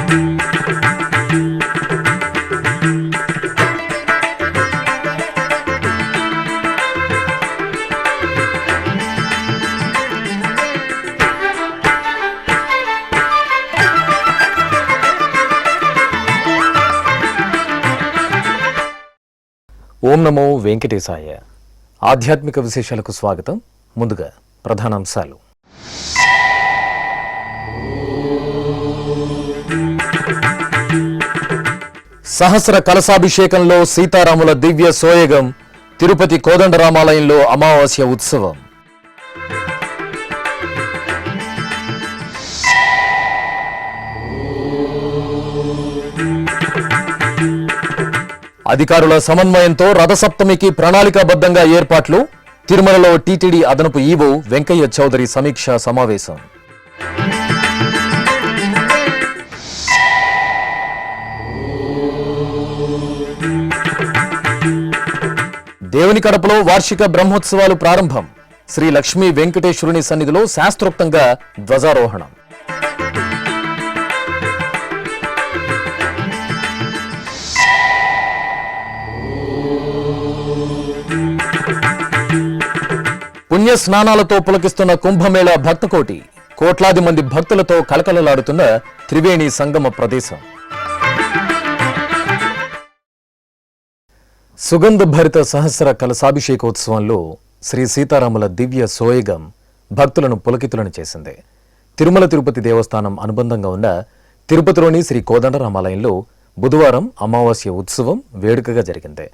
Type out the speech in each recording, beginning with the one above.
ఓం నమో వెంకటేశాయ. ఆధ్యాత్మిక విశేషాలకు స్వాగతం. ముందుగా ప్రధానాంశాలు. సహస్ర కలశాభిషేకంలో సీతారాముల దివ్య సోయగం. తిరుపతి కోదండరామాలయంలో అమావాస్య ఉత్సవం. అధికారుల సమన్వయంతో రథసప్తమికి ప్రణాళికాబద్ధంగా ఏర్పాట్లు. తిరుమలలో టీటీడీ అదనపు ఈవో వెంకయ్య చౌదరి సమీక్షా సమావేశం. దేవుని కడపలో వార్షిక బ్రహ్మోత్సవాలు ప్రారంభం. శ్రీ లక్ష్మీ వెంకటేశ్వరుని సన్నిధిలో శాస్త్రోక్తంగా ధ్వజారోహణం. పుణ్య స్నానాలతో పులకిస్తున్న కుంభమేళా భక్తకోటి. కోట్లాది మంది భక్తులతో కలకలలాడుతున్న త్రివేణి సంగమ ప్రదేశం. సుగంధ భరిత సహస్ర కలశాభిషేకోత్సవంలో శ్రీ సీతారాముల దివ్య సోయగం భక్తులను పులకితులను చేసింది. తిరుమల తిరుపతి దేవస్థానం అనుబంధంగా ఉన్న తిరుపతిలోని శ్రీ కోదండరామాలయంలో బుధవారం అమావాస్య ఉత్సవం వేడుకగా జరిగింది.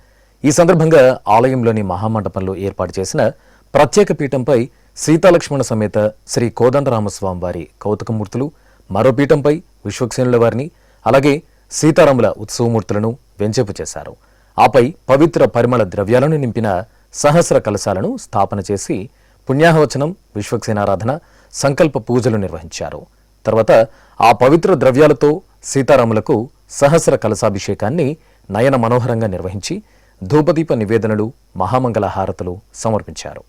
ఈ సందర్భంగా ఆలయంలోని మహామండపంలో ఏర్పాటు చేసిన ప్రత్యేక పీఠంపై సీతాలక్ష్మణ సమేత శ్రీ కోదండరామస్వామి వారి కౌతుకమూర్తులు, మరో పీఠంపై విశ్వక్సేనుల వారిని, అలాగే సీతారాముల ఉత్సవమూర్తులను వెంచేపు చేశారు. ఆపై పవిత్ర పరిమళ ద్రవ్యాలను నింపిన సహస్ర కలశాలను స్థాపన చేసి పుణ్యాహవచనం, విశ్వక్సేనారాధన, సంకల్ప పూజలు నిర్వహించారు. తర్వాత ఆ పవిత్ర ద్రవ్యాలతో సీతారాములకు సహస్ర కలశాభిషేకాన్ని నయన మనోహరంగా నిర్వహించి ధూపదీప నివేదనలు, మహామంగళ హారతులు సమర్పించారు.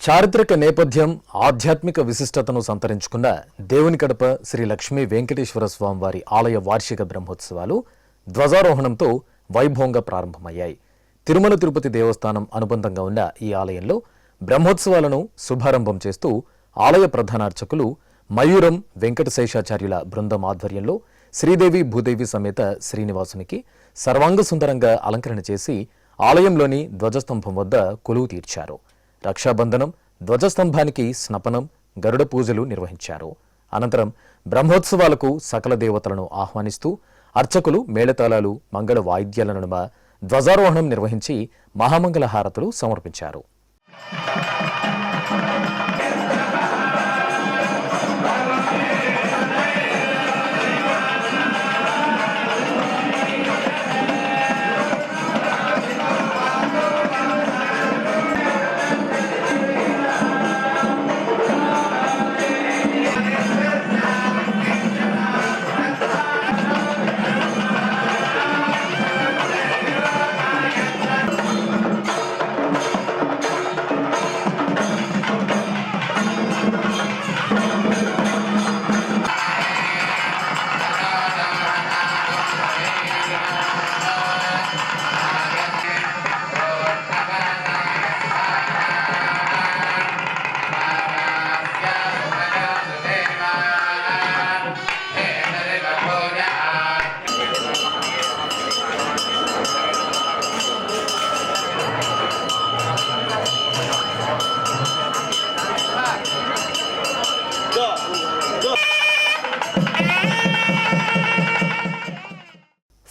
చారిత్రక నేపథ్యం, ఆధ్యాత్మిక విశిష్టతను సంతరించుకున్న దేవుని కడప శ్రీ లక్ష్మీ వెంకటేశ్వర స్వామి వారి ఆలయ వార్షిక బ్రహ్మోత్సవాలు ధ్వజారోహణంతో వైభవంగా ప్రారంభమయ్యాయి. తిరుమల తిరుపతి దేవస్థానం అనుబంధంగా ఉన్న ఈ ఆలయంలో బ్రహ్మోత్సవాలను శుభారంభం చేస్తూ ఆలయ ప్రధానార్చకులు మయూరం వెంకటశేషాచార్యుల బృందం ఆధ్వర్యంలో శ్రీదేవి భూదేవి సమేత శ్రీనివాసునికి సర్వాంగ సుందరంగా అలంకరణ చేసి ఆలయంలోని ధ్వజస్తంభం వద్ద కొలువు తీర్చారు. రక్షాబంధనం, ధ్వజస్తంభానికి స్నపనం, గరుడ పూజలు నిర్వహించారు. అనంతరం బ్రహ్మోత్సవాలకు సకల దేవతలను ఆహ్వానిస్తూ అర్చకులు మేళతాళాలు, మంగళ వాయిద్యాల నడుమ ధ్వజారోహణం నిర్వహించి మహామంగళ హారతులు సమర్పించారు.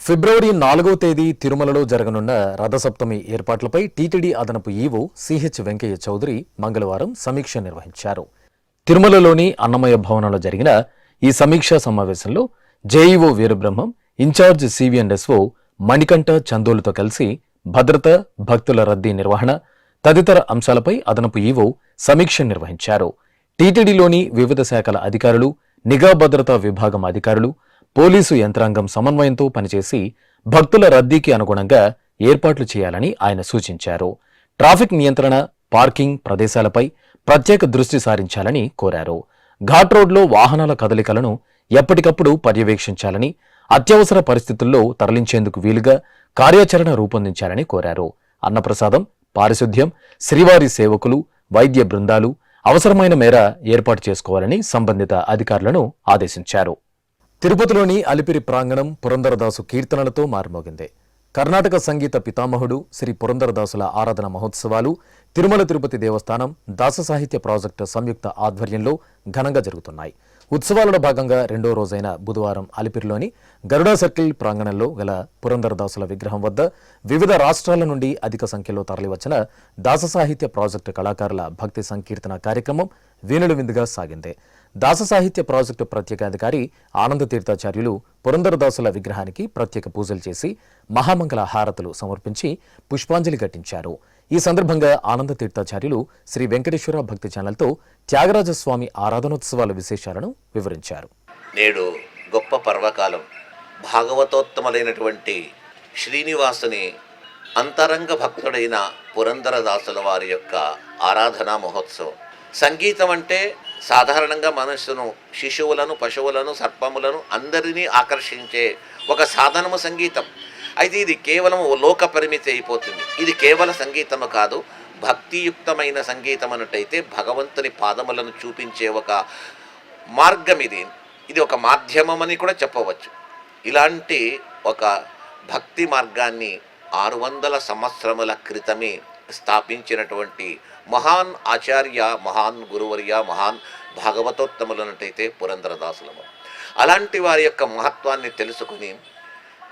ఫిబ్రవరి 4వ తేదీ తిరుమలలో జరగనున్న రథసప్తమి ఏర్పాట్లపై టీటీడీ అదనపు ఈవో సిహెచ్ వెంకయ్య చౌదరి మంగళవారం సమీక్ష నిర్వహించారు. తిరుమలలోని అన్నమయ్య భవనంలో జరిగిన ఈ సమీక్షా సమావేశంలో JEO Veerabrahmam, incharge CV and SO Manikanta చందోలుతో కలిసి భద్రత, భక్తుల రద్దీ నిర్వహణ తదితర అంశాలపై అదనపు ఈవో సమీక్ష నిర్వహించారు. టీటీడీలోని వివిధ శాఖల అధికారులు, నిఘా భద్రతా విభాగం అధికారులు, పోలీసు యంత్రాంగం సమన్వయంతో పనిచేసి భక్తుల రద్దీకి అనుగుణంగా ఏర్పాట్లు చేయాలని ఆయన సూచించారు. ట్రాఫిక్ నియంత్రణ, పార్కింగ్ ప్రదేశాలపై ప్రత్యేక దృష్టి సారించాలని కోరారు. ఘాట్ రోడ్లో వాహనాల కదలికలను ఎప్పటికప్పుడు పర్యవేక్షించాలని, అత్యవసర పరిస్థితుల్లో తరలించేందుకు వీలుగా కార్యాచరణ రూపొందించాలని కోరారు. అన్నప్రసాదం, పారిశుద్ధ్యం, శ్రీవారి సేవకులు, వైద్య బృందాలు అవసరమైన మేర ఏర్పాటు చేసుకోవాలని సంబంధిత అధికారులను ఆదేశించారు. తిరుపతిలోని అలిపిరి ప్రాంగణం పురందరదాసు కీర్తనలతో మారుమోగింది. కర్ణాటక సంగీత పితామహుడు శ్రీ పురందరదాసుల ఆరాధన మహోత్సవాలు తిరుమల తిరుపతి దేవస్థానం దాస సాహిత్య ప్రాజెక్టు సంయుక్త ఆధ్వర్యంలో ఘనంగా జరుగుతున్నాయి. ఉత్సవాలలో భాగంగా రెండో రోజైన బుధవారం అలిపిరిలోని గరుడా సర్కిల్ ప్రాంగణంలో గల పురందరదాసుల విగ్రహం వద్ద వివిధ రాష్ట్రాల నుండి అధిక సంఖ్యలో తరలివచ్చిన దాస సాహిత్య ప్రాజెక్టు కళాకారుల భక్తి సంకీర్తన కార్యక్రమం వీణుల విందుగా సాగింది. దాస సాహిత్య ప్రాజెక్టు ప్రత్యేకాధికారి ఆనంద తీర్థాచార్యులు పురందరదాసుల విగ్రహానికి ప్రత్యేక పూజలు చేసి మహామంగళ హారతులు సమర్పించి పుష్పాంజలి ఘటించారు. ఈ సందర్భంగా ఆనంద తీర్థాచార్యులు శ్రీ వెంకటేశ్వర భక్తి ఛానల్తో త్యాగరాజస్వామి ఆరాధనోత్సవాల విశేషాలను వివరించారు. నేడు గొప్ప పర్వకాలం, భాగవతోత్తములైనటువంటి శ్రీనివాసుని అంతరంగ భక్తుడైన పురందరదాసుల వారి యొక్క ఆరాధనా మహోత్సవం. సంగీతం అంటే సాధారణంగా మనస్సును, శిశువులను, పశువులను, సర్పములను అందరినీ ఆకర్షించే ఒక సాధనము సంగీతం. అయితే ఇది కేవలం లోక పరిమితి అయిపోతుంది. ఇది కేవల సంగీతము కాదు, భక్తియుక్తమైన సంగీతం అన్నట్టయితే భగవంతుని పాదములను చూపించే ఒక మార్గం ఇది. ఇది ఒక మాధ్యమం అని కూడా చెప్పవచ్చు. ఇలాంటి ఒక భక్తి మార్గాన్ని 600 సంవత్సరముల క్రితమే స్థాపించినటువంటి మహాన్ ఆచార్య, మహాన్ గురువర్య, మహాన్ భాగవతోత్తములన్నట్టయితే పురందరదాసులము. అలాంటి వారి యొక్క మహత్వాన్ని తెలుసుకుని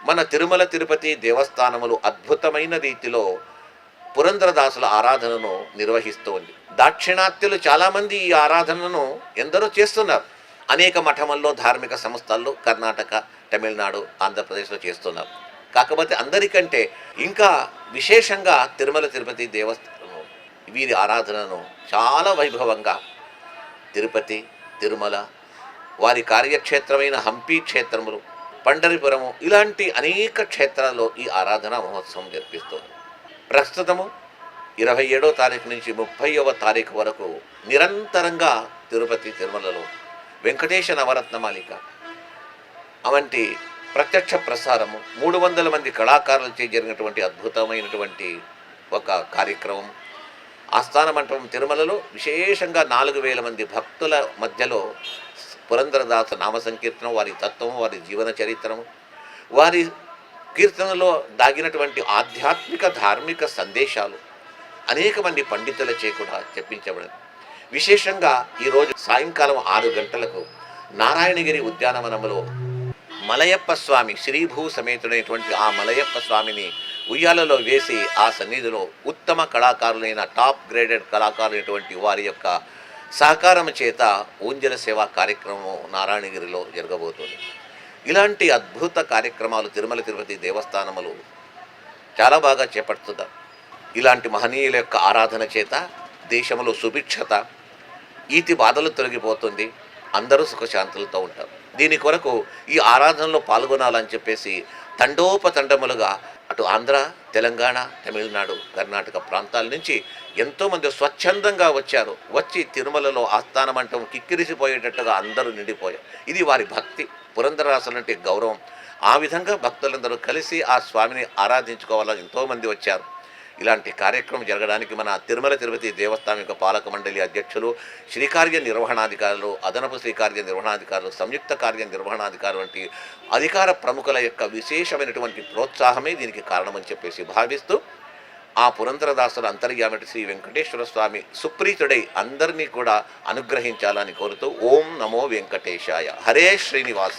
మన తిరుమల తిరుపతి దేవస్థానములు అద్భుతమైన రీతిలో పురందరదాసుల ఆరాధనను నిర్వహిస్తోంది. దాక్షిణాత్యులు చాలామంది ఈ ఆరాధనను ఎందరో చేస్తున్నారు. అనేక మఠముల్లో, ధార్మిక సంస్థల్లో కర్ణాటక, తమిళనాడు, ఆంధ్రప్రదేశ్లో చేస్తున్నారు. కాకపోతే అందరికంటే ఇంకా విశేషంగా తిరుమల తిరుపతి దేవస్థానం వీరి ఆరాధనను చాలా వైభవంగా తిరుపతి, తిరుమల, వారి కార్యక్షేత్రమైన హంపి క్షేత్రములు, పండరిపురము ఇలాంటి అనేక క్షేత్రాల్లో ఈ ఆరాధన మహోత్సవం జరిపిస్తోంది. ప్రస్తుతము 27వ తారీఖు నుంచి 30వ తారీఖు వరకు నిరంతరంగా తిరుపతి తిరుమలలో వెంకటేశ నవరత్నమాలిక అవంటి ప్రత్యక్ష ప్రసారము 300 మంది కళాకారులచే జరిగినటువంటి అద్భుతమైనటువంటి ఒక కార్యక్రమం. ఆస్థాన మంటపం తిరుమలలో విశేషంగా 4000 మంది భక్తుల మధ్యలో పురంధరదాస నామ సంకీర్తనం, వారి తత్వం, వారి జీవన చరిత్రము, వారి కీర్తనలో దాగినటువంటి ఆధ్యాత్మిక ధార్మిక సందేశాలు అనేక మంది పండితులచే కూడా చెప్పించబడింది. విశేషంగా ఈరోజు సాయంకాలం 6 గంటలకు నారాయణగిరి ఉద్యానవనంలో మలయప్ప స్వామి శ్రీభూ సమేతుడైనటువంటి ఆ మలయప్ప స్వామిని ఉయ్యాలలో వేసి ఆ సన్నిధిలో ఉత్తమ కళాకారులైన టాప్ గ్రేడెడ్ కళాకారులైనటువంటి వారి యొక్క సహకారం చేత ఊంజల సేవా కార్యక్రమం నారాయణగిరిలో జరగబోతుంది. ఇలాంటి అద్భుత కార్యక్రమాలు తిరుమల తిరుపతి దేవస్థానములు చాలా బాగా చేపడుతున్నారు. ఇలాంటి మహనీయుల యొక్క ఆరాధన చేత దేశంలో సుభిక్షత, ఈతి బాధలు తొలగిపోతుంది, అందరూ సుఖశాంతులతో ఉంటారు. దీని కొరకు ఈ ఆరాధనలో పాల్గొనాలని చెప్పేసి తండోపతండములుగా అటు ఆంధ్ర, తెలంగాణ, తమిళనాడు, కర్ణాటక ప్రాంతాల నుంచి ఎంతోమంది స్వచ్ఛందంగా వచ్చారు. వచ్చి తిరుమలలో ఆస్థాన మంటపం కిక్కిరిసిపోయేటట్టుగా అందరూ నిండిపోయారు. ఇది వారి భక్తి, పురంధరదాసులంటే గౌరవం. ఆ విధంగా భక్తులందరూ కలిసి ఆ స్వామిని ఆరాధించుకోవాలని ఎంతోమంది వచ్చారు. ఇలాంటి కార్యక్రమం జరగడానికి మన తిరుమల తిరుపతి దేవస్థానం యొక్క పాలక మండలి అధ్యక్షులు, శ్రీకార్య నిర్వహణాధికారులు, అదనపు శ్రీకార్య నిర్వహణాధికారులు, సంయుక్త కార్య నిర్వహణాధికారులు వంటి అధికార ప్రముఖుల యొక్క విశేషమైనటువంటి ప్రోత్సాహమే దీనికి కారణమని చెప్పేసి భావిస్తూ ఆ పురంధరదాసుల అంతర్యామిటి శ్రీ వెంకటేశ్వర స్వామి సుప్రీతుడై అందరినీ కూడా అనుగ్రహించాలని కోరుతూ ఓం నమో వెంకటేశాయ. హరే శ్రీనివాస.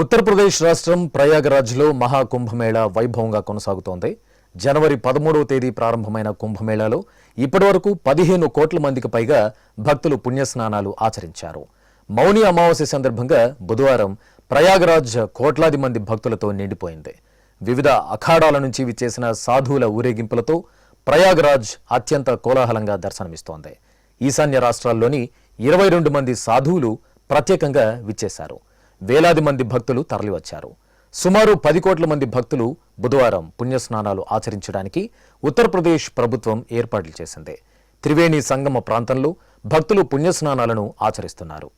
ఉత్తరప్రదేశ్ రాష్ట్రం ప్రయాగరాజ్లో మహాకుంభమేళా వైభవంగా కొనసాగుతోంది. జనవరి 13వ తేదీ ప్రారంభమైన కుంభమేళాలో ఇప్పటివరకు 15 కోట్ల మందికి పైగా భక్తులు పుణ్యస్నానాలు ఆచరించారు. మౌని అమావాస్య సందర్భంగా బుధవారం ప్రయాగరాజ్ కోట్లాది మంది భక్తులతో నిండిపోయింది. వివిధ అఖాడాల నుంచి విచ్చేసిన సాధువుల ఊరేగింపులతో ప్రయాగరాజ్ అత్యంత కోలాహలంగా దర్శనమిస్తోంది. ఈశాన్య రాష్ట్రాల్లోని 22 మంది సాధువులు ప్రత్యేకంగా విచ్చేశారు. వేలాది మంది భక్తులు తరలివచ్చారు. సుమారు 10 కోట్ల మంది భక్తులు బుధవారం పుణ్యస్నానాలు ఆచరించడానికి ఉత్తరప్రదేశ్ ప్రభుత్వం ఏర్పాట్లు చేసింది. త్రివేణి సంగమ ప్రాంతంలో భక్తులు పుణ్యస్నానాలను ఆచరిస్తున్నారు.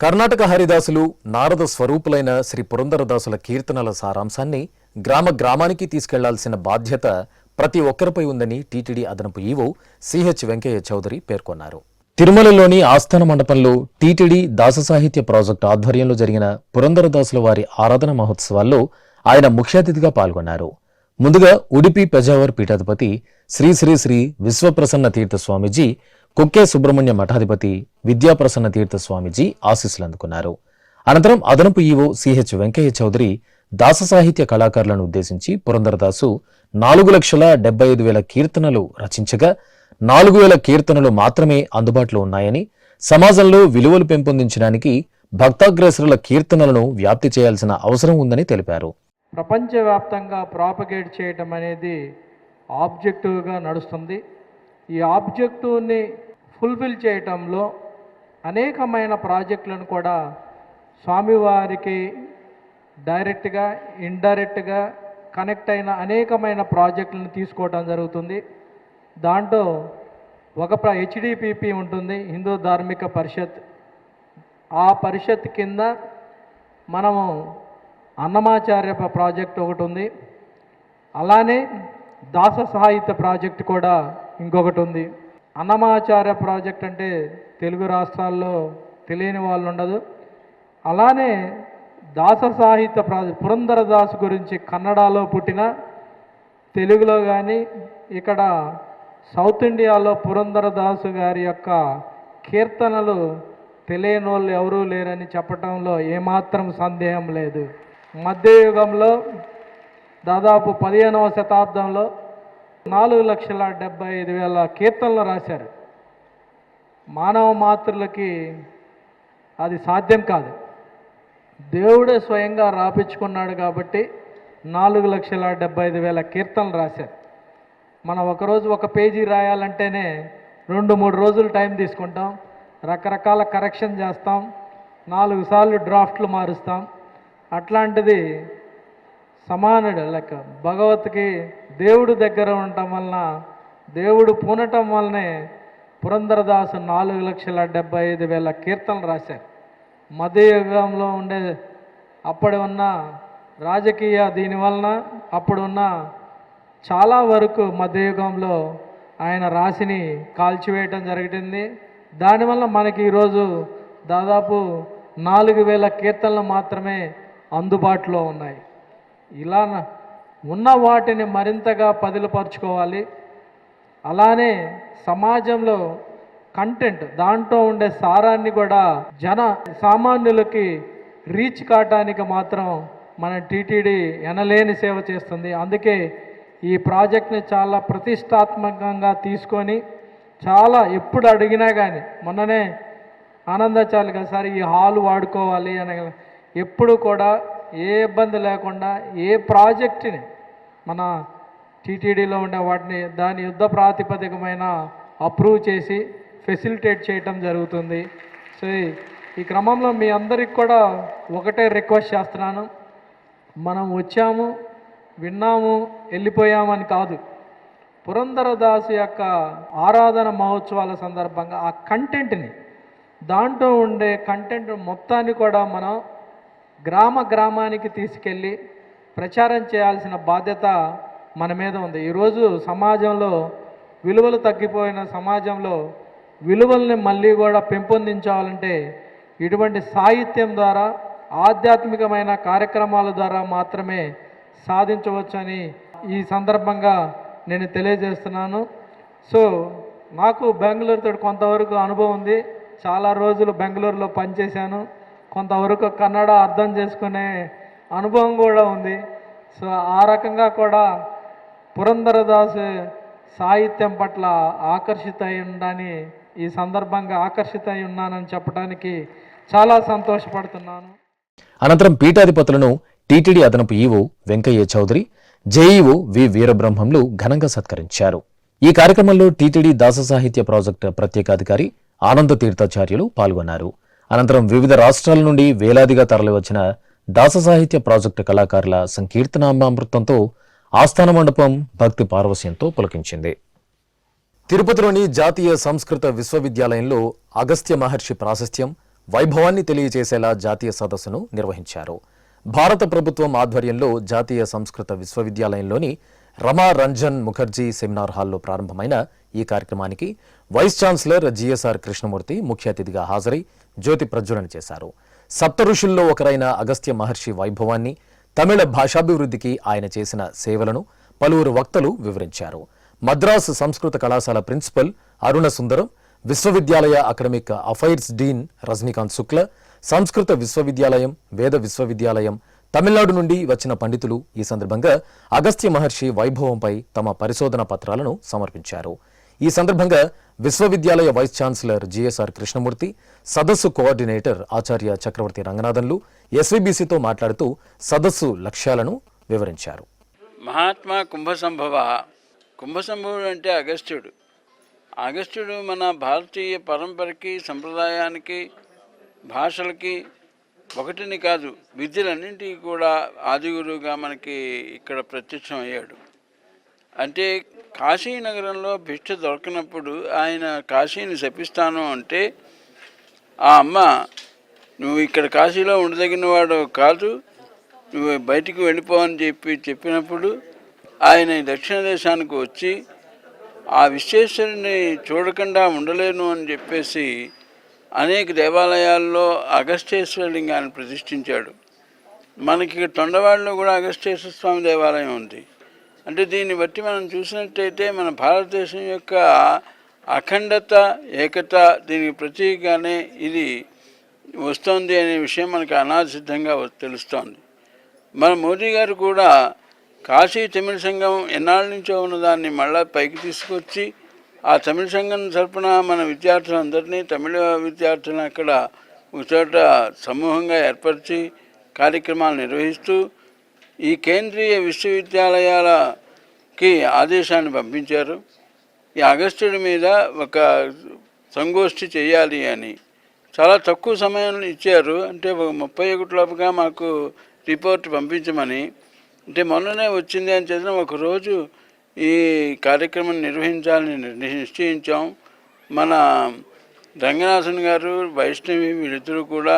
కర్ణాటక హరిదాసులు నారద స్వరూపులైన శ్రీ పురందరదాసుల కీర్తనల సారాంశాన్ని గ్రామ గ్రామానికి తీసుకెళ్లాల్సిన బాధ్యత ప్రతి ఒక్కరిపై ఉందని టీటీడీ అదనపు ఈవో సిహెచ్ వెంకయ్య చౌదరి పేర్కొన్నారు. తిరుమలలోని ఆస్థాన మండపంలో టీటీడీ దాస సాహిత్య ప్రాజెక్టు ఆధ్వర్యంలో జరిగిన పురందరదాసుల వారి ఆరాధన మహోత్సవాల్లో ఆయన ముఖ్య అతిథిగా పాల్గొన్నారు. ముందుగా ఉడిపి పెజావర్ పీఠాధిపతి శ్రీ శ్రీ శ్రీ విశ్వప్రసన్న తీర్థ స్వామీజీ, కుక్కే సుబ్రహ్మణ్య మఠాధిపతి విద్యాప్రసన్న తీర్థ స్వామీజీ ఆశీస్సులు అందుకున్నారు. అనంతరం అదనపు ఈవో సిహెచ్ వెంకయ్య చౌదరి దాస సాహిత్య కళాకారులను ఉద్దేశించి పురందరదాసు 4,75,000 కీర్తనలు రచించగా 4,000 కీర్తనలు మాత్రమే అందుబాటులో ఉన్నాయని, సమాజంలో విలువలు పెంపొందించడానికి భక్తాగ్రేసరుల కీర్తనలను వ్యాప్తి చేయాల్సిన అవసరం ఉందని తెలిపారు. ప్రపంచవ్యాప్తంగా ప్రాపగేట్ చేయటం అనేది ఆబ్జెక్టివ్గా నడుస్తుంది. ఈ ఆబ్జెక్టివ్ని ఫుల్ఫిల్ చేయటంలో అనేకమైన ప్రాజెక్టులను కూడా స్వామివారికి డైరెక్ట్గా ఇండైరెక్ట్గా కనెక్ట్ అయిన అనేకమైన ప్రాజెక్టులను తీసుకోవడం జరుగుతుంది. దాంట్లో ఒక హెచ్డిపిపి ఉంటుంది, హిందూ ధార్మిక పరిషత్. ఆ పరిషత్ కింద మనము అన్నమాచార్య ప్రాజెక్ట్ ఒకటి ఉంది. అలానే దాస సాహిత్య ప్రాజెక్ట్ కూడా ఇంకొకటి ఉంది. అన్నమాచార్య ప్రాజెక్ట్ అంటే తెలుగు రాష్ట్రాల్లో తెలియని వాళ్ళు ఉండదు. అలానే దాస సాహిత్య ప్రాజెక్ట్ పురందరదాసు గురించి కన్నడలో పుట్టిన, తెలుగులో కానీ ఇక్కడ సౌత్ ఇండియాలో పురందరదాసు గారి యొక్క కీర్తనలు తెలియని వాళ్ళు ఎవరూ లేరని చెప్పటంలో ఏమాత్రం సందేహం లేదు. మధ్యయుగంలో దాదాపు 15వ శతాబ్దంలో 4,75,000 కీర్తనలు రాశారు. మానవ మాతృలకి అది సాధ్యం కాదు. దేవుడే స్వయంగా రాపించుకున్నాడు కాబట్టి 4,75,000 కీర్తనలు రాశారు. మనం ఒకరోజు ఒక పేజీ రాయాలంటేనే 2-3 రోజులు టైం తీసుకుంటాం. రకరకాల కరెక్షన్ చేస్తాం, 4 సార్లు డ్రాఫ్ట్లు మారుస్తాం. అట్లాంటిది సమానుడు లెక్క భగవత్కి దేవుడు దగ్గర ఉండటం వలన, దేవుడు పూనటం వల్లనే పురందరదాసు 4,75,000 కీర్తనలు రాశారు. మధ్యయుగంలో ఉండే అప్పటి ఉన్న రాజకీయ దీనివలన అప్పుడున్న చాలా వరకు మధ్యయుగంలో ఆయన రాసిని కాల్చివేయటం జరిగింది. దానివల్ల మనకి ఈరోజు దాదాపు 4,000 కీర్తనలు మాత్రమే అందుబాటులో ఉన్నాయి. ఇలా ఉన్న వాటిని మరింతగా పదిలపరుచుకోవాలి. అలానే సమాజంలో కంటెంట్, దాంట్లో ఉండే సారాన్ని కూడా సామాన్యులకి రీచ్ కావటానికి మాత్రం మన టీటీడీ ఎనలేని సేవ చేస్తుంది. అందుకే ఈ ప్రాజెక్ట్ని చాలా ప్రతిష్టాత్మకంగా తీసుకొని చాలా ఎప్పుడు అడిగినా కానీ, మొన్ననే ఆనందాచార్య కదా సార్ ఈ హాల్ వాడుకోవాలి అని, ఎప్పుడు కూడా ఏ ఇబ్బంది లేకుండా ఏ ప్రాజెక్టుని మన టీటీడీలో ఉండే వాటిని దాని యుద్ధ ప్రాతిపదికమైన అప్రూవ్ చేసి ఫెసిలిటేట్ చేయటం జరుగుతుంది. సో ఈ క్రమంలో మీ అందరికి కూడా ఒకటే రిక్వెస్ట్ చేస్తున్నాను, మనం వచ్చాము, విన్నాము, వెళ్ళిపోయామని కాదు. పురందరదాసు యొక్క ఆరాధన మహోత్సవాల సందర్భంగా ఆ కంటెంట్ని, దాంట్లో ఉండే కంటెంట్ మొత్తాన్ని కూడా మనం గ్రామానికి తీసుకెళ్ళి ప్రచారం చేయాల్సిన బాధ్యత మన మీద ఉంది. ఈరోజు సమాజంలో విలువలు తగ్గిపోయిన సమాజంలో విలువల్ని మళ్ళీ కూడా పెంపొందించాలంటే ఇటువంటి సాహిత్యం ద్వారా, ఆధ్యాత్మికమైన కార్యక్రమాల ద్వారా మాత్రమే సాధించవచ్చని ఈ సందర్భంగా నేను తెలియజేస్తున్నాను. సో నాకు బెంగళూరుతో కొంతవరకు అనుభవం ఉంది. చాలా రోజులు బెంగళూరులో పనిచేశాను. కొంతవరకు కన్నడ అర్థం చేసుకునే అనుభవం కూడా ఉంది. సో ఆ రకంగా కూడా పురందరదాసు సాహిత్యం పట్ల ఆకర్షితై ఉండని ఈ సందర్భంగా ఆకర్షితై ఉన్నానని చెప్పడానికి చాలా సంతోషపడుతున్నాను. అనంతరం పీఠాధిపతులను టీటీడీ అదనపు EO Venkaiah Chowdary, JEO V వీరబ్రహ్మంలు ఘనంగా సత్కరించారు. ఈ కార్యక్రమంలో టీటీడీ దాస సాహిత్య ప్రాజెక్టు ప్రత్యేకాధికారి ఆనంద తీర్థాచార్యులు పాల్గొన్నారు. అనంతరం వివిధ రాష్ట్రాల నుండి వేలాదిగా తరలివచ్చిన దాస సాహిత్య ప్రాజెక్టు కళాకారుల సంకీర్తనామృతంతో ఆస్థాన మండపం భక్తి పారవస్యంతో పులకించింది. తిరుపతిలోని జాతీయ సంస్కృత విశ్వవిద్యాలయంలో అగస్త్య మహర్షి ప్రాశస్త్యం, వైభవాన్ని తెలియజేసేలా జాతీయ సదస్సును నిర్వహించారు. భారత ప్రభుత్వం ఆధ్వర్యంలో జాతీయ సంస్కృత విశ్వవిద్యాలయంలోని రమా రంజన్ ముఖర్జీ సెమినార్ హాల్లో ప్రారంభమైన ఈ కార్యక్రమానికి వైస్ ఛాన్సలర్ జిఎస్ఆర్ కృష్ణమూర్తి ముఖ్య అతిథిగా హాజరై జ్యోతి ప్రజ్వలన చేశారు. సప్త ఋషుల్లో ఒకరైన అగస్త్య మహర్షి వైభవాన్ని, తమిళ భాషాభివృద్ధికి ఆయన చేసిన సేవలను పలువురు వక్తలు వివరించారు. మద్రాసు సంస్కృత కళాశాల ప్రిన్సిపల్ అరుణ సుందరం, విశ్వవిద్యాలయ అకాడమిక్ అఫైర్స్ డీన్ రజనీకాంత్ శుక్ల, సంస్కృత విశ్వవిద్యాలయం, వేద విశ్వవిద్యాలయం, తమిళనాడు నుండి వచ్చిన పండితులు ఈ సందర్భంగా అగస్త్య మహర్షి వైభవంపై తమ పరిశోధన పత్రాలను సమర్పించారు. ఈ సందర్భంగా విశ్వవిద్యాలయ వైస్ ఛాన్సలర్ జిఎస్ఆర్ కృష్ణమూర్తి, సదస్సు కోఆర్డినేటర్ ఆచార్య చక్రవర్తి రంగనాథన్లు ఎస్వీబీసీతో మాట్లాడుతూ సదస్సు లక్ష్యాలను వివరించారు. మహాత్మా కుంభసంభవుడు అంటే అగస్త్యుడు మన భారతీయ పరంపరకి, సంప్రదాయానికి, భాషలకి ఒకటిని కాదు విద్యలన్నింటికి కూడా ఆదిగురువుగా మనకి ఇక్కడ ప్రత్యక్షం అయ్యాడు. అంటే కాశీ నగరంలో భిక్ష దొరకనప్పుడు ఆయన కాశీని శపిస్తాను అంటే ఆ అమ్మ నువ్వు ఇక్కడ కాశీలో ఉండదగిన వాడు కాదు, నువ్వు బయటికి వెళ్ళిపోవని చెప్పినప్పుడు ఆయన దక్షిణ దేశానికి వచ్చి ఆ విశ్వేశ్వరుని చూడకుండా ఉండలేను అని చెప్పేసి అనేక దేవాలయాల్లో అగస్త్యేశ్వర లింగాన్ని ప్రతిష్ఠించాడు. మనకి తొండవాడలో కూడా అగస్త్యేశ్వర స్వామి దేవాలయం ఉంది. అంటే దీన్ని బట్టి మనం చూసినట్టయితే మన భారతదేశం యొక్క అఖండత, ఏకత దీనికి ప్రతీకగానే ఇది వస్తోంది అనే విషయం మనకి అనాదిసిద్ధంగా తెలుస్తోంది. మన మోదీ గారు కూడా కాశీ తమిళ సంఘం ఎన్నాళ్ళ నుంచో ఉన్నదాన్ని మళ్ళా పైకి తీసుకొచ్చి ఆ తమిళ సంఘం తరపున మన విద్యార్థులందరినీ, తమిళ విద్యార్థులను అక్కడ ఒకచోట సమూహంగా ఏర్పరిచి కార్యక్రమాలు నిర్వహిస్తూ ఈ కేంద్రీయ విశ్వవిద్యాలయాలకి ఆదేశాన్ని పంపించారు. ఈ అగస్త్యుడి మీద ఒక సంగోష్ఠి చేయాలి అని చాలా తక్కువ సమయంలో ఇచ్చారు. అంటే 31 లోపుగా మాకు రిపోర్ట్ పంపించమని. అంటే మొన్ననే వచ్చింది అని చెప్పిన ఒకరోజు ఈ కార్యక్రమం నిర్వహించాలని నిశ్చయించాం. మన రంగనాథన్ గారు, వైష్ణవి వీళ్ళిద్దరూ కూడా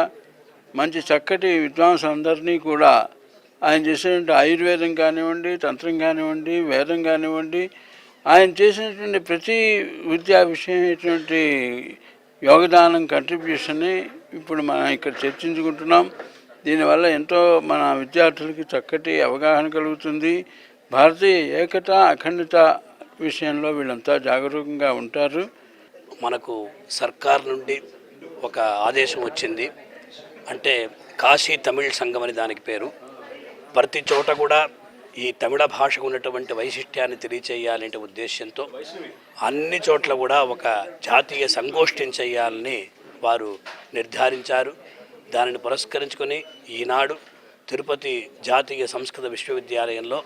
మంచి చక్కటి విద్వాంసులందరినీ కూడా ఆయన చేసినటువంటి ఆయుర్వేదం కానివ్వండి, తంత్రం కానివ్వండి, వేదం కానివ్వండి, ఆయన చేసినటువంటి ప్రతి విద్యా విషయమైనటువంటి యోగదానం, కంట్రిబ్యూషన్ని ఇప్పుడు మనం ఇక్కడ చర్చించుకుంటున్నాం. దీనివల్ల ఎంతో మన విద్యార్థులకి చక్కటి అవగాహన కలుగుతుంది. భారతీయ ఏకత, అఖండత విషయంలో వీళ్ళంతా జాగరూకంగా ఉంటారు. మనకు సర్కార్ నుండి ఒక ఆదేశం వచ్చింది. అంటే కాశీ తమిళ సంఘం అని దానికి పేరు. ప్రతి చోట కూడా ఈ తమిళ భాషకు ఉన్నటువంటి వైశిష్ట్యాన్ని తెలియచేయాలంటే ఉద్దేశంతో అన్ని చోట్ల కూడా ఒక జాతీయ సంగోష్ఠిని చేయాలని వారు నిర్ధారించారు. దానిని పురస్కరించుకొని ఈనాడు తిరుపతి జాతీయ సంస్కృత విశ్వవిద్యాలయంలో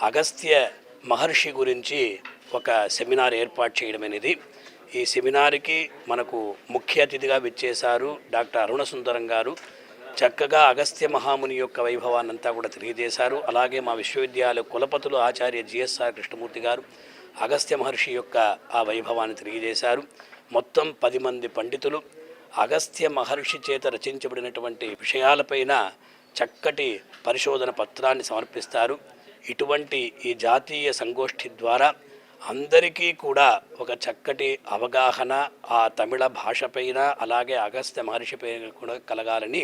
అగస్త్య మహర్షి గురించి ఒక సెమినార్ ఏర్పాటు చేయడం అనేది. ఈ సెమినార్కి మనకు ముఖ్య అతిథిగా విచ్చేశారు డాక్టర్ అరుణ సుందరం గారు. చక్కగా అగస్త్య మహాముని యొక్క వైభవాన్నంతా కూడా తెలియజేశారు. అలాగే మా విశ్వవిద్యాలయ కులపతులు ఆచార్య జిఎస్ఆర్ కృష్ణమూర్తి గారు అగస్త్య మహర్షి యొక్క ఆ వైభవాన్ని తెలియజేశారు. మొత్తం 10 మంది పండితులు అగస్త్య మహర్షి చేత రచించబడినటువంటి విషయాలపైన చక్కటి పరిశోధన పత్రాన్ని సమర్పిస్తారు. ఇటువంటి ఈ జాతీయ సంగోష్ఠి ద్వారా అందరికీ కూడా ఒక చక్కటి అవగాహన ఆ తమిళ భాషపైన, అలాగే అగస్త్య మహర్షి పైన కూడా కలగాలని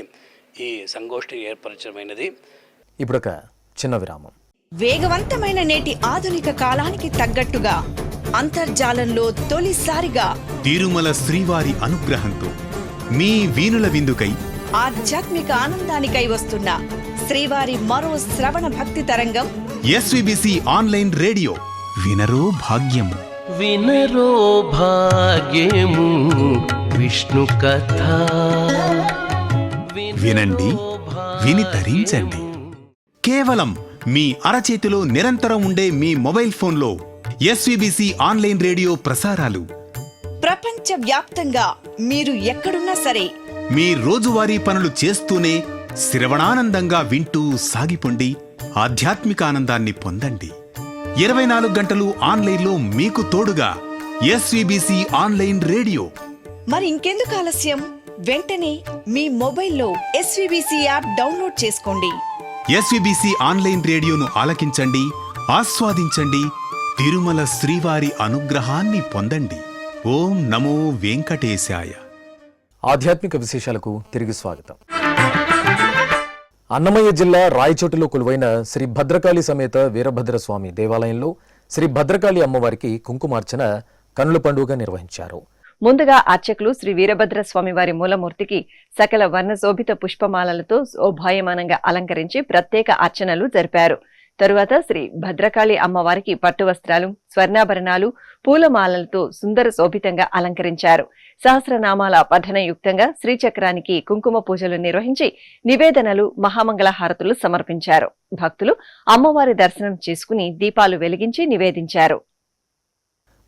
ఈ సంగోష్ఠి ఏర్పరచమైనది. ఇప్పుడొక చిన్న విరామం. వేగవంతమైన నేటి ఆధునిక కాలానికి తగ్గట్టుగా అంతర్జాలంలో తొలిసారిగా తిరుమల శ్రీవారి అనుగ్రహంతో మీ వీణుల విందుకై ఆధ్యాత్మిక ఆనందానికై వస్తున్న శ్రీవారి మరో శ్రవణ భక్తి తరంగం ఎస్వీబీసీ ఆన్లైన్ రేడియో. వినరో భాగ్యము, వినరో భాగ్యము విష్ణు కథ. వినండి, విని తరించండి. కేవలం మీ అరచేతిలో నిరంతరం ఉండే మీ మొబైల్ ఫోన్లో ఎస్వీబీసీ ఆన్లైన్ రేడియో ప్రసారాలు ప్రపంచ వ్యాప్తంగా మీరు ఎక్కడున్నా సరే మీ రోజువారీ పనులు చేస్తూనే శ్రవణానందంగా వింటూ సాగిపోండి. ఆధ్యాత్మిక ఆనందాన్ని పొందండి. 24 గంటలు ఆన్లైన్లో మీకు తోడుగా ఎస్వీబీసీ ఆన్లైన్ రేడియో. మరి ఇంకెందుకు ఆలస్యం? వెంటనే మీ మొబైల్లో ఎస్వీబీసీ యాప్ డౌన్లోడ్ చేసుకోండి. ఎస్విబిసి ఆన్లైన్ రేడియోను ఆలకించండి, ఆస్వాదించండి, తిరుమల శ్రీవారి అనుగ్రహాన్ని పొందండి. ఓం నమో వెంకటేశాయ. ఆధ్యాత్మిక విశేషాలకు తిరిగి స్వాగతం. అన్నమయ్య జిల్లా రాయచోటిలో కొలువైన శ్రీ భద్రకాళి సమేత వీరభద్రస్వామి దేవాలయంలో శ్రీ భద్రకాళి అమ్మవారికి కుంకుమార్చన కన్నుల పండుగ నిర్వహించారు. ముందుగా అర్చకులు శ్రీ వీరభద్ర స్వామి వారి మూలమూర్తికి సకల వర్ణశోభిత పుష్పమాలలతో శోభాయమానంగా అలంకరించి ప్రత్యేక అర్చనలు జరిపారు. తరువాత శ్రీ భద్రకాళి అమ్మవారికి పట్టు వస్త్రాలు, స్వర్ణాభరణాలు, పూలమాలలతో సుందర శోభితంగా అలంకరించారు. సహస్రనామాల పఠనయుక్తంగా శ్రీచక్రానికి కుంకుమ పూజలు నిర్వహించి నివేదనలు, మహామంగళ హారతులు సమర్పించారు. భక్తులు అమ్మవారి దర్శనం చేసుకుని దీపాలు వెలిగించి నివేదించారు.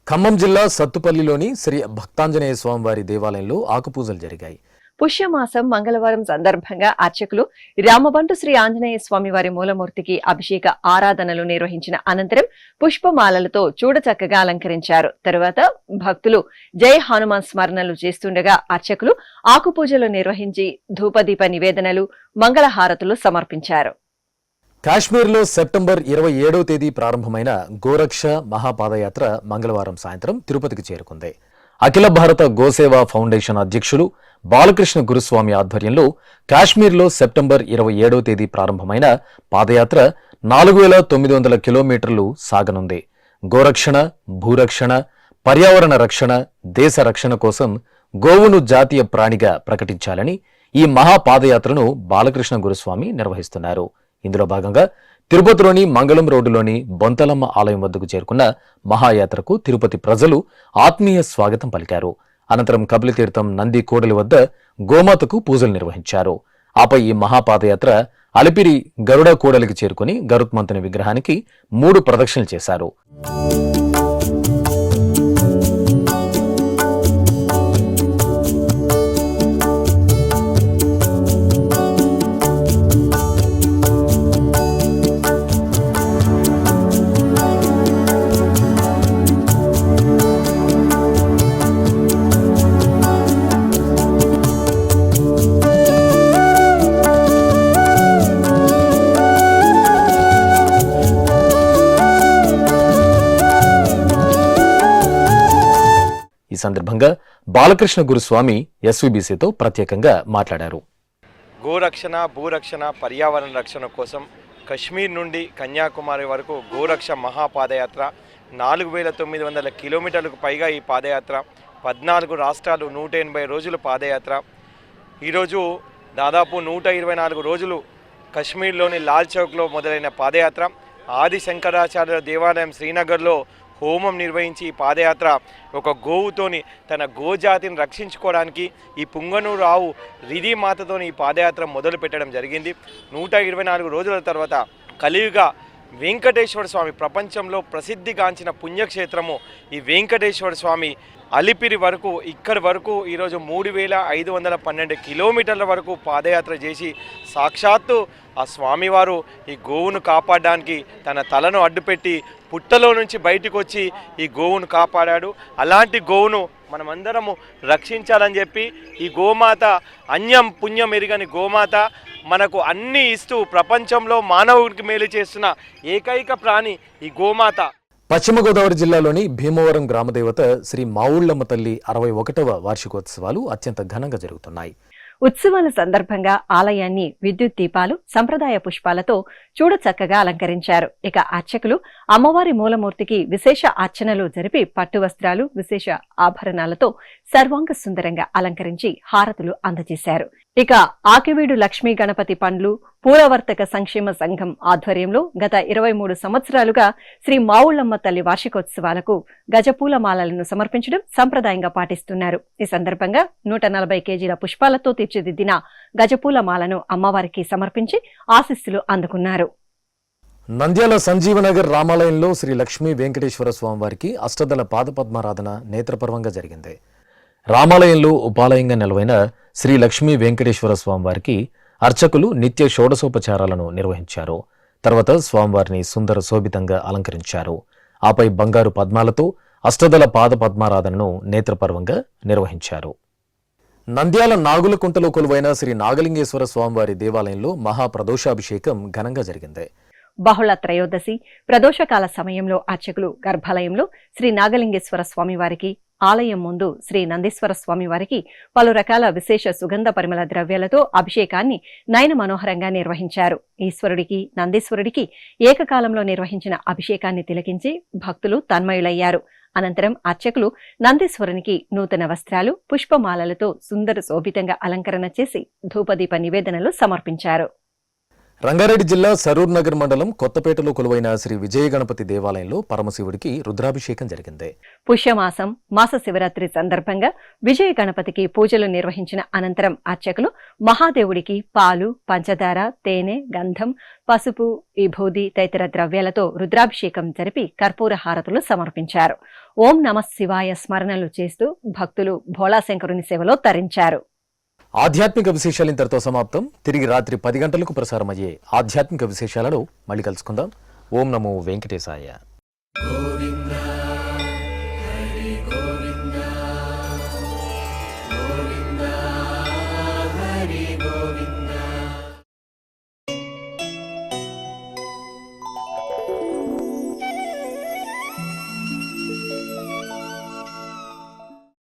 ఖమ్మం జిల్లా సత్తుపల్లిలోని శ్రీ భక్తాంజనేయ స్వామివారి దేవాలయంలో ఆకుపూజలు జరిగాయి. పుష్యమాసం మంగళవారం సందర్భంగా అర్చకులు రామబంటు శ్రీ ఆంజనేయ స్వామి వారి మూలమూర్తికి అభిషేక ఆరాధనలు నిర్వహించిన అనంతరం పుష్పమాలలతో చూడచక్కగా అలంకరించారు. తరువాత భక్తులు జయ హనుమాన్ స్మరణలు చేస్తుండగా అర్చకులు ఆకుపూజలు నిర్వహించి ధూపదీప నివేదనలు, మంగళహారతులు సమర్పించారు. కాశ్మీర్లో సెప్టెంబర్ 27వ తేదీ ప్రారంభమైన గోరక్ష మహాపాదయాత్ర మంగళవారం సాయంత్రం తిరుపతికి చేరుకుంది. అఖిల భారత గోసేవా ఫౌండేషన్ అధ్యక్షులు బాలకృష్ణ గురుస్వామి ఆధ్వర్యంలో కాశ్మీర్లో సెప్టెంబర్ 27వ తేదీ ప్రారంభమైన పాదయాత్ర 4900 కిలోమీటర్లు సాగనుంది. గోరక్షణ, భూరక్షణ, పర్యావరణ రక్షణ, దేశ రక్షణ కోసం గోవును జాతీయ ప్రాణిగా ప్రకటించాలని ఈ మహాపాదయాత్రను బాలకృష్ణ గురుస్వామి నిర్వహిస్తున్నారు. ఇందులో భాగంగా తిరుపతిలోని మంగళం రోడ్డులోని బొంతలమ్మ ఆలయం వద్దకు చేరుకున్న మహాయాత్రకు తిరుపతి ప్రజలు ఆత్మీయ స్వాగతం పలికారు. అనంతరం కపిలతీర్థం నంది కూడలి వద్ద గోమాతకు పూజలు నిర్వహించారు. ఆపై ఈ మహాపాదయాత్ర అలిపిరి గరుడ కూడలికి చేరుకుని గరుత్మంతుని విగ్రహానికి 3 ప్రదక్షిణలు చేశారు. ఈ సందర్భంగా బాలకృష్ణ గురుస్వామి ఎస్వీబీసీతో ప్రత్యేకంగా మాట్లాడారు. గోరక్షణ, భూరక్షణ, పర్యావరణ రక్షణ కోసం కశ్మీర్ నుండి కన్యాకుమారి వరకు గోరక్ష మహాపాదయాత్ర 4900 కిలోమీటర్లకు పైగా ఈ పాదయాత్ర, 14 రాష్ట్రాలు, 180 రోజులు పాదయాత్ర. ఈరోజు దాదాపు 124 రోజులు కశ్మీర్లోని లాల్ చౌక్లో మొదలైన పాదయాత్ర ఆది శంకరాచార్య దేవాలయం శ్రీనగర్లో హోమం నిర్వహించి ఈ పాదయాత్ర ఒక గోవుతోని తన గోజాతిని రక్షించుకోవడానికి ఈ పుంగనూరు ఆవు రిధి మాతతోని ఈ పాదయాత్ర మొదలు పెట్టడం జరిగింది. 124 రోజుల తర్వాత కలియుగ వెంకటేశ్వర స్వామి, ప్రపంచంలో ప్రసిద్ధిగాంచిన పుణ్యక్షేత్రము ఈ వెంకటేశ్వర స్వామి అలిపిరి వరకు, ఇక్కడి వరకు ఈరోజు 3512 కిలోమీటర్ల వరకు పాదయాత్ర చేసి సాక్షాత్తు ఆ స్వామివారు ఈ గోవును కాపాడడానికి తన తలను అడ్డుపెట్టి పుట్టలో నుంచి బయటకు వచ్చి ఈ గోవును కాపాడాడు. అలాంటి గోవును మనమందరము రక్షించాలని చెప్పి ఈ గోమాత, అన్యం పుణ్యం ఎరుగని గోమాత మనకు అన్నీ ఇస్తూ ప్రపంచంలో మానవుడికి మేలు చేస్తున్న ఏకైక ప్రాణి ఈ గోమాత. పశ్చిమ గోదావరి జిల్లాలోని భీమవరం గ్రామదేవత శ్రీ మావుళ్లమ్మ తల్లి 61వ వార్షికోత్సవాలు అత్యంత ఘనంగా జరుగుతున్నాయి. ఉత్సవాల సందర్భంగా ఆలయాన్ని విద్యుత్ దీపాలు, సంప్రదాయ పుష్పాలతో చూడచక్కగా అలంకరించారు. ఇక అర్చకులు అమ్మవారి మూలమూర్తికి విశేష అర్చనలు జరిపి పట్టు వస్త్రాలు, విశేష ఆభరణాలతో సర్వాంగ సుందరంగా అలంకరించి హారతులు అందజేశారు. ఇక ఆకివీడు లక్ష్మీ గణపతి పండ్లు పూలవర్తక సంక్షేమ సంఘం ఆధ్వర్యంలో గత 23 సంవత్సరాలుగా శ్రీ మావుళ్లమ్మ తల్లి వార్షికోత్సవాలకు గజపూల మాలలను సమర్పించడం సంప్రదాయంగా పాటిస్తున్నారు. ఈ సందర్భంగా 140 కేజీల పుష్పాలతో తీర్చిదిద్దిన గజపూల మాలను అమ్మవారికి సమర్పించి ఆశీస్సులు అందుకున్నారు. నంద్యాల సంజీవనగర్ రామాలయంలో శ్రీ లక్ష్మీ వెంకటేశ్వర స్వామివారికి అష్టదళ పాదపద్మారాధన నేత్రపర్వంగా జరిగింది. రామాలయంలో ఉపాలయంగా నిలవైన శ్రీ లక్ష్మీ వెంకటేశ్వర స్వామివారికి అర్చకులు నిత్య షోడశోపచారాలను నిర్వహించారు. తర్వాత స్వామివారిని సుందర శోభితంగా అలంకరించారు. ఆపై బంగారు పద్మాలతో అష్టదళ పాద పద్మారాధనను నేత్రపర్వంగా నిర్వహించారు. నంద్యాల నాగులకుంటలో కొలువైన శ్రీ నాగలింగేశ్వర స్వామివారి దేవాలయంలో మహాప్రదోషాభిషేకం ఘనంగా జరిగింది. బహుళ త్రయోదశి ప్రదోషకాల సమయంలో అర్చకులు గర్భాలయంలో శ్రీ నాగలింగేశ్వర స్వామివారికి, ఆలయం ముందు శ్రీ నందీశ్వర స్వామివారికి పలు రకాల విశేష సుగంధ పరిమళ ద్రవ్యాలతో అభిషేకాన్ని నయన మనోహరంగా నిర్వహించారు. ఈశ్వరుడికి, నందీశ్వరుడికి ఏకకాలంలో నిర్వహించిన అభిషేకాన్ని తిలకించి భక్తులు తన్మయులయ్యారు. అనంతరం అర్చకులు నందీశ్వరునికి నూతన వస్త్రాలు, పుష్పమాలలతో సుందర శోభితంగా అలంకరణ చేసి ధూపదీప నివేదనలు సమర్పించారు. రంగారెడ్డి జిల్లా సరూర్ నగర్ మండలం కొత్తపేటలో కొలువైన శ్రీ విజయ గణపతి దేవాలయంలో పరమశివుడికి రుద్రాభిషేకం జరిగింది. పుష్యమాసం మాస శివరాత్రి సందర్భంగా విజయ గణపతికి పూజలు నిర్వహించిన అనంతరం అర్చకులు మహాదేవుడికి పాలు, పంచదార, తేనె, గంధం, పసుపు, విభూది తదితర ద్రవ్యాలతో రుద్రాభిషేకం జరిపి కర్పూర హారతులు సమర్పించారు. ఓం నమః శివాయ స్మరణలు చేస్తూ భక్తులు భోళాశంకరుని సేవలో తరించారు. ఆధ్యాత్మిక విశేషాలు ఇంతటితో సమాప్తం. తిరిగి రాత్రి 10 గంటలకు ప్రసారమయ్యే ఆధ్యాత్మిక విశేషాలలో మళ్ళీ కలుసుకుందాం. ఓం నమో వెంకటేశాయ.